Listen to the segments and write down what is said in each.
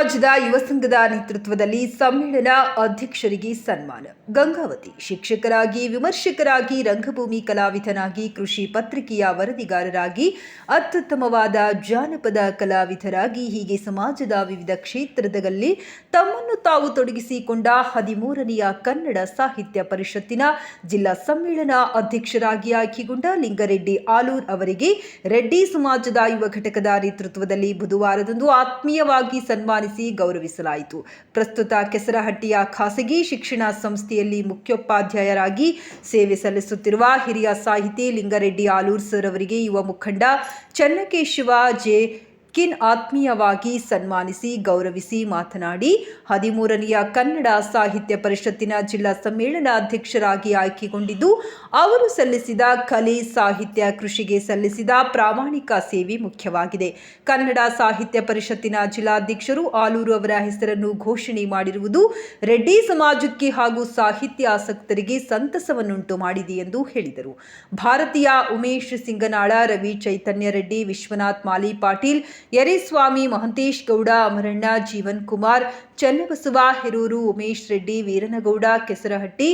ಸಮಾಜದ ಯುವ ಸಂಘದ ನೇತೃತ್ವದಲ್ಲಿ ಸಮ್ಮೇಳನ ಅಧ್ಯಕ್ಷರಿಗೆ ಸನ್ಮಾನ. ಗಂಗಾವತಿ ಶಿಕ್ಷಕರಾಗಿ, ವಿಮರ್ಶಕರಾಗಿ, ರಂಗಭೂಮಿ ಕಲಾವಿದನಾಗಿ, ಕೃಷಿ ಪತ್ರಿಕೆಯ ವರದಿಗಾರರಾಗಿ, ಅತ್ಯುತ್ತಮವಾದ ಜಾನಪದ ಕಲಾವಿದರಾಗಿ ಹೀಗೆ ಸಮಾಜದ ವಿವಿಧ ಕ್ಷೇತ್ರದಲ್ಲಿ ತಮ್ಮನ್ನು ತಾವು ತೊಡಗಿಸಿಕೊಂಡ 13ನೆಯ ಕನ್ನಡ ಸಾಹಿತ್ಯ ಪರಿಷತ್ತಿನ ಜಿಲ್ಲಾ ಸಮ್ಮೇಳನ ಅಧ್ಯಕ್ಷರಾಗಿ ಆಯ್ಕೆಗೊಂಡ ಲಿಂಗರೆಡ್ಡಿ ಆಲೂರ್ ಅವರಿಗೆ ರೆಡ್ಡಿ ಸಮಾಜದ ಯುವ ಘಟಕದ ನೇತೃತ್ವದಲ್ಲಿ ಬುಧವಾರದಂದು ಆತ್ಮೀಯವಾಗಿ ಸನ್ಮಾನಿಸಿ ಗೌರವಿಸಲಾಯಿತು. ಪ್ರಸ್ತುತ ಕೆಸರಹಟ್ಟಿಯ ಖಾಸಗಿ ಶಿಕ್ಷಣ ಸಂಸ್ಥೆಯಲ್ಲಿ ಮುಖ್ಯೋಪಾಧ್ಯಾಯರಾಗಿ ಸೇವೆ ಸಲ್ಲಿಸುತ್ತಿರುವ ಹಿರಿಯ ಸಾಹಿತಿ ಲಿಂಗರೆಡ್ಡಿ ಆಲೂರ್ ಸರ್ ಅವರಿಗೆ ಯುವ ಮುಖಂಡ ಚನ್ನಕೇಶವ ಜೆ ಕಿನ್ ಆತ್ಮೀಯವಾಗಿ ಸನ್ಮಾನಿಸಿ ಗೌರವಿಸಿ ಮಾತನಾಡಿ 13ನೆಯ ಕನ್ನಡ ಸಾಹಿತ್ಯ ಪರಿಷತ್ತಿನ ಜಿಲ್ಲಾ ಸಮ್ಮೇಳನ ಅಧ್ಯಕ್ಷರಾಗಿ ಆಯ್ಕೆಗೊಂಡಿದ್ದು ಅವರು ಸಲ್ಲಿಸಿದ ಕಲೆ, ಸಾಹಿತ್ಯ, ಕೃಷಿಗೆ ಸಲ್ಲಿಸಿದ ಪ್ರಾಮಾಣಿಕ ಸೇವೆ ಮುಖ್ಯವಾಗಿದೆ. ಕನ್ನಡ ಸಾಹಿತ್ಯ ಪರಿಷತ್ತಿನ ಜಿಲ್ಲಾಧ್ಯಕ್ಷರು ಆಲೂರು ಅವರ ಹೆಸರನ್ನು ಘೋಷಣೆ ಮಾಡಿರುವುದು ರೆಡ್ಡಿ ಸಮಾಜಕ್ಕೆ ಹಾಗೂ ಸಾಹಿತ್ಯ ಆಸಕ್ತರಿಗೆ ಸಂತಸವನ್ನುಂಟು ಮಾಡಿದೆ ಎಂದು ಹೇಳಿದರು. ಭಾರತೀಯ ಉಮೇಶ್ ಸಿಂಗನಾಳ, ರವಿ ಚೈತನ್ಯ ರೆಡ್ಡಿ, ವಿಶ್ವನಾಥ್ ಮಾಲಿ ಪಾಟೀಲ್, ಯರೇಸ್ವಾಮಿ, ಮಹಂತೇಶ್ ಗೌಡ, ಅಮರಣ್ಣ, ಜೀವನ್ ಕುಮಾರ್, ಚನ್ನಬಸವ ಹೆರೂರು, ಉಮೇಶ್ ರೆಡ್ಡಿ, ವೀರನಗೌಡ ಕೆಸರಹಟ್ಟಿ,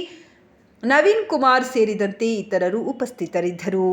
ನವೀನ್ ಕುಮಾರ್ ಸೇರಿದಂತೆ ಇತರರು ಉಪಸ್ಥಿತರಿದ್ದರು.